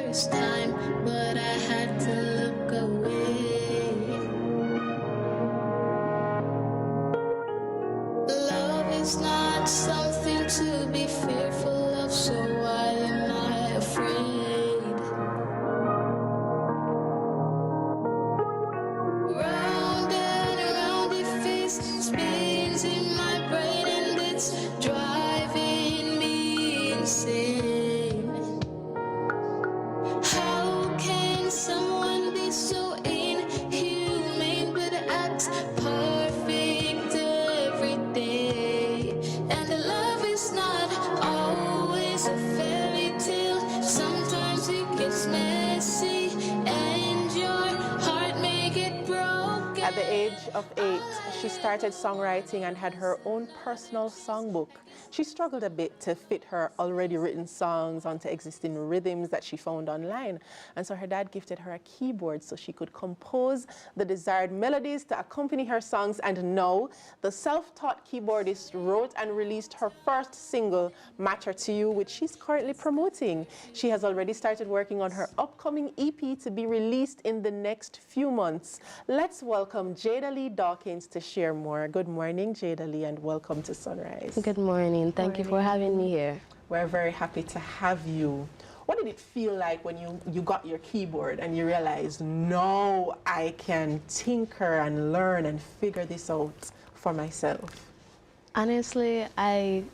first time, but I had to look away. Love is not something to be fearful of, so why am I afraid? Round and round your face spins in my brain, and it's driving me insane. How can someone be so inhumane but act perfect every day? And love is not always a fairy tale. Sometimes it gets messy and your heart may get broken. At the age of 8, she started songwriting and had her own personal songbook. She struggled a bit to fit her already written songs onto existing rhythms that she found online. And so her dad gifted her a keyboard so she could compose the desired melodies to accompany her songs. And now, the self-taught keyboardist wrote and released her first single, Matter to You, which she's currently promoting. She has already started working on her upcoming EP to be released in the next few months. Let's welcome Jada-Lee Dawkins to share more. Good morning, Jada-Lee, and welcome to Sunrise. Good morning. Thank you for having me here. We're very happy to have you. What did it feel like when you got your keyboard and you realized, no, I can tinker and learn and figure this out for myself? Honestly, I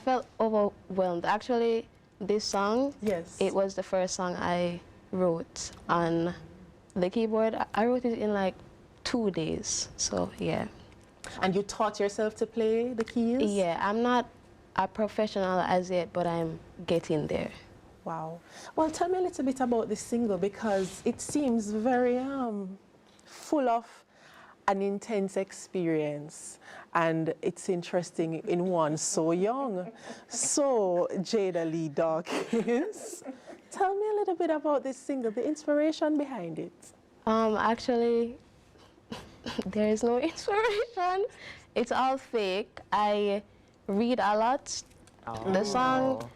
felt overwhelmed. Actually, this song, yes, it was the first song I wrote on the keyboard. I wrote it in like 2 days, so yeah. And you taught yourself to play the keys? Yeah, I'm not a professional as yet, but I'm getting there. Wow. Well, tell me a little bit about this single, because it seems very full of an intense experience, and it's interesting in one so young. So, Jada-Lee Dawkins, tell me a little bit about this single, the inspiration behind it. Actually, there is no inspiration. It's all fake. I read a lot. Oh. The song,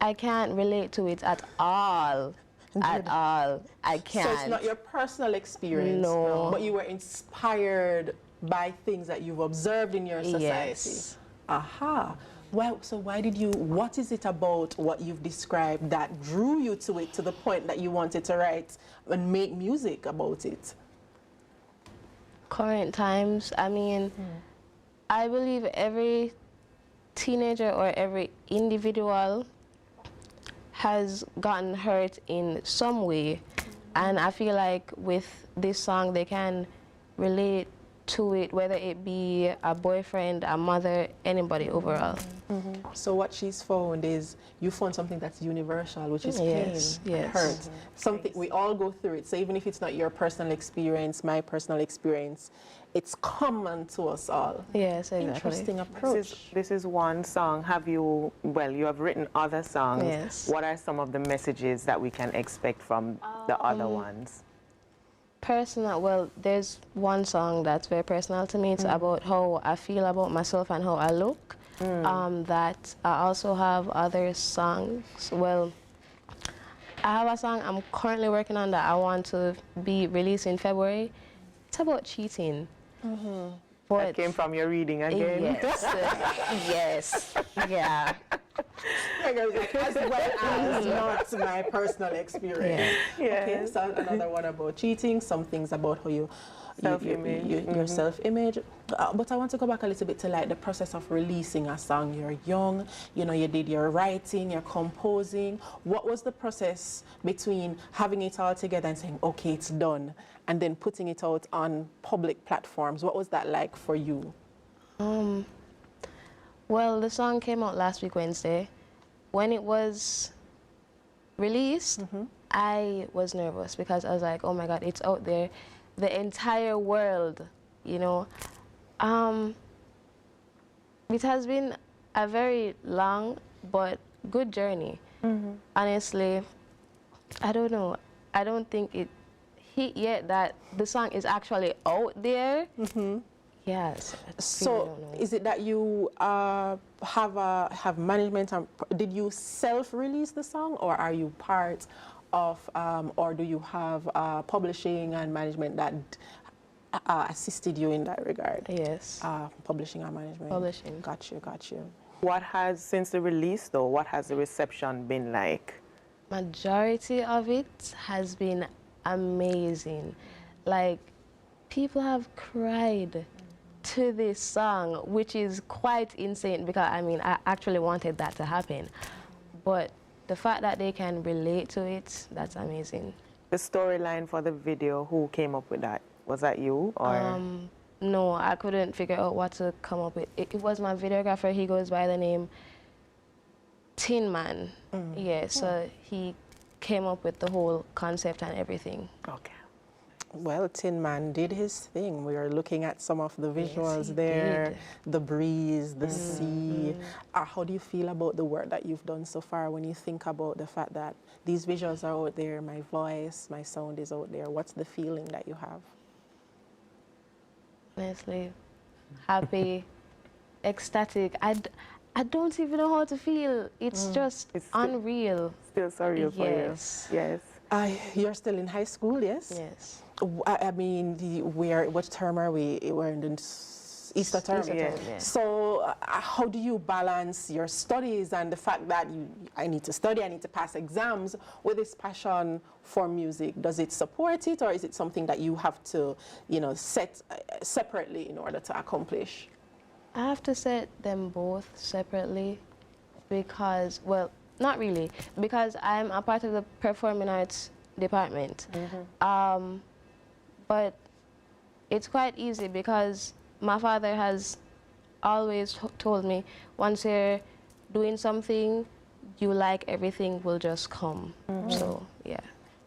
I can't relate to it at all. At all. I can't. So it's not your personal experience? No. But you were inspired by things that you've observed in your society? Yes. Aha. Well, so what is it about what you've described that drew you to it to the point that you wanted to write and make music about it? Current times, I mean, I believe every teenager or every individual has gotten hurt in some way, and I feel like with this song they can relate to it, whether it be a boyfriend, a mother, anybody overall. So what she's found is you found something that's universal, which is pain, hurt. Something we all go through it. So even if it's not your personal experience, my personal experience, it's common to us all. Yes, exactly. Interesting approach. This is one song. You have written other songs. Yes. What are some of the messages that we can expect from the other ones? Personal, well, there's one song that's very personal to me. It's about how I feel about myself and how I look. That I also have other songs. Well, I have a song I'm currently working on that I want to be released in February. It's about cheating. But That came from your reading again? Yes. Yes. Yeah. As well as not my personal experience. Yeah. Okay, so another one about cheating, some things about how you self-image. Your self-image. But I want to go back a little bit to like the process of releasing a song. You're young, you know, you did your writing, your composing. What was the process between having it all together and saying, okay, it's done, and then putting it out on public platforms? What was that like for you? Well, the song came out last week, Wednesday. When it was released, I was nervous because I was like, oh my God, it's out there. The entire world, you know. It has been a very long but good journey. Honestly, I don't know. I don't think it hit yet that the song is actually out there. Yes. So is it that you have management and did you self-release the song, or are you part of or do you have publishing and management that assisted you in that regard? Yes. Publishing and management. Publishing. Got you, got you. What has, since the release though, what has the reception been like? Majority of it has been amazing. Like, people have cried to this song, which is quite insane because, I mean, I actually wanted that to happen. But the fact that they can relate to it, that's amazing. The storyline for the video, who came up with that? Was that you, or? No, I couldn't figure out what to come up with. It was my videographer. He goes by the name Tin Man. Yeah, so he came up with the whole concept and everything. Okay. Well, Tin Man did his thing. We are looking at some of the visuals he there, did. the breeze, the sea. How do you feel about the work that you've done so far when you think about the fact that these visuals are out there, my voice, my sound is out there? What's the feeling that you have? Honestly, happy, ecstatic. I don't even know how to feel. It's just It's still- unreal. Still sorry for you. Yes. Yes. You're still in high school, yes? Yes. I mean, what term are we? We're in the Easter term. Easter term, yeah. So how do you balance your studies and the fact that I need to study, I need to pass exams with this passion for music? Does it support it, or is it something that you have to, set separately in order to accomplish? I have to set them both separately because, well, not really, because I'm a part of the performing arts department. But it's quite easy because my father has always told me, once you're doing something you like, everything will just come. So, yeah.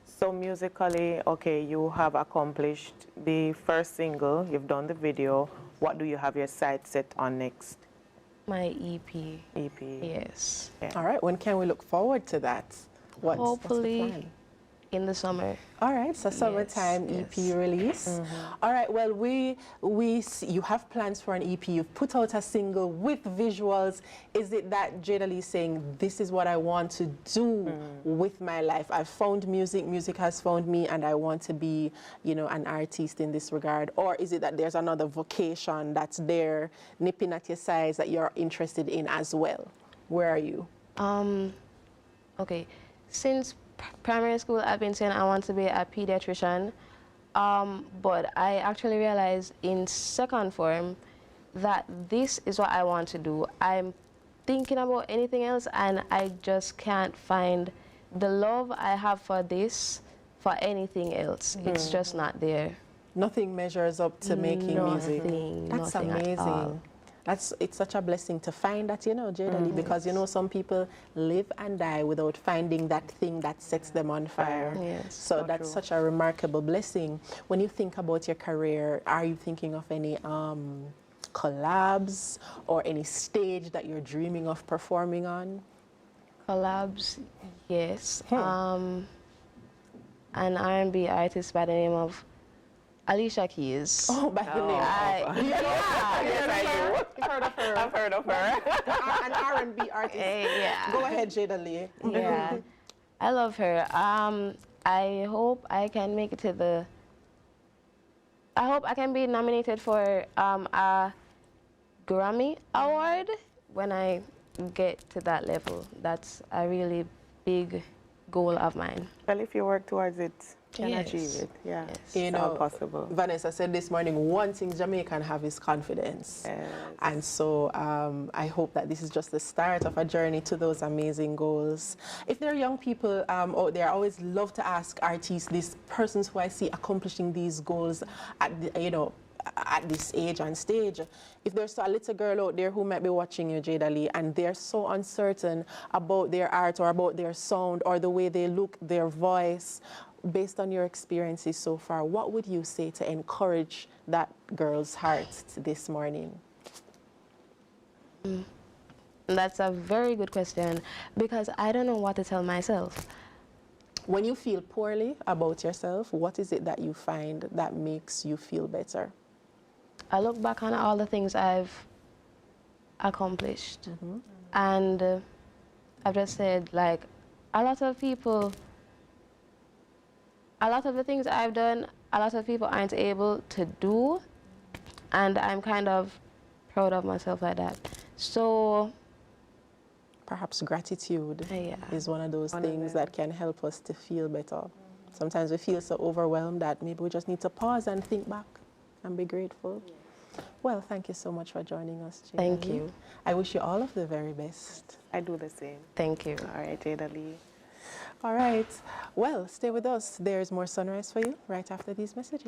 So musically, okay, you have accomplished the first single, you've done the video. What do you have your sights set on next? My EP. EP. Yes. Yeah. All right, when can we look forward to that? What's Hopefully the plan? in the summer. All right, so summertime EP release. All right, well, you have plans for an EP. You've put out a single with visuals. Is it that Jada-Lee saying, this is what I want to do with my life? I've found music, music has found me, and I want to be, an artist in this regard? Or is it that there's another vocation that's there, nipping at your sides, that you're interested in as well? Where are you? Okay, since primary school, I've been saying I want to be a pediatrician, but I actually realized in second form that this is what I want to do. I'm thinking about anything else, and I just can't find the love I have for this for anything else. It's just not there. Nothing measures up to making music. That's Nothing at all. amazing. It's such a blessing to find that, Jada-Lee, because some people live and die without finding that thing that sets them on fire. Yes. So that's such a remarkable blessing. When you think about your career, are you thinking of any collabs or any stage that you're dreaming of performing on? Collabs, yes. An R&B artist by the name of Alicia Keys. Oh, by the name. Yes, I do. You've heard of her. I've heard of her. An R&B artist. Yeah. Go ahead, Jada-Lee. Yeah. I love her. I hope I can make it to the... I hope I can be nominated for a Grammy Award when I get to that level. That's a really big goal of mine. Well, if you work towards it, you can Yes. achieve it. Yeah, Yes. it's all possible. Vanessa said this morning, one thing Jamaican have is confidence. Yes. And so I hope that this is just the start of a journey to those amazing goals. If there are young people out there, I always love to ask artists, these persons who I see accomplishing these goals at at this age and stage. If there's a little girl out there who might be watching you, Jada-Lee, and they're so uncertain about their art or about their sound or the way they look, their voice, based on your experiences so far, what would you say to encourage that girl's heart this morning? That's a very good question because I don't know what to tell myself. When you feel poorly about yourself, what is it that you find that makes you feel better? I look back on all the things I've accomplished, and I've just said, like, a lot of people, a lot of the things I've done, a lot of people aren't able to do, and I'm kind of proud of myself like that. So perhaps gratitude yeah. is one of those things that can help us to feel better. Sometimes we feel so overwhelmed that maybe we just need to pause and think back and be grateful. Well, thank you so much for joining us, Jada-Lee. Thank you. I wish you all of the very best. I do the same. Thank you. All right, Jada-Lee. All right. Well, stay with us. There's more Sunrise for you right after these messages.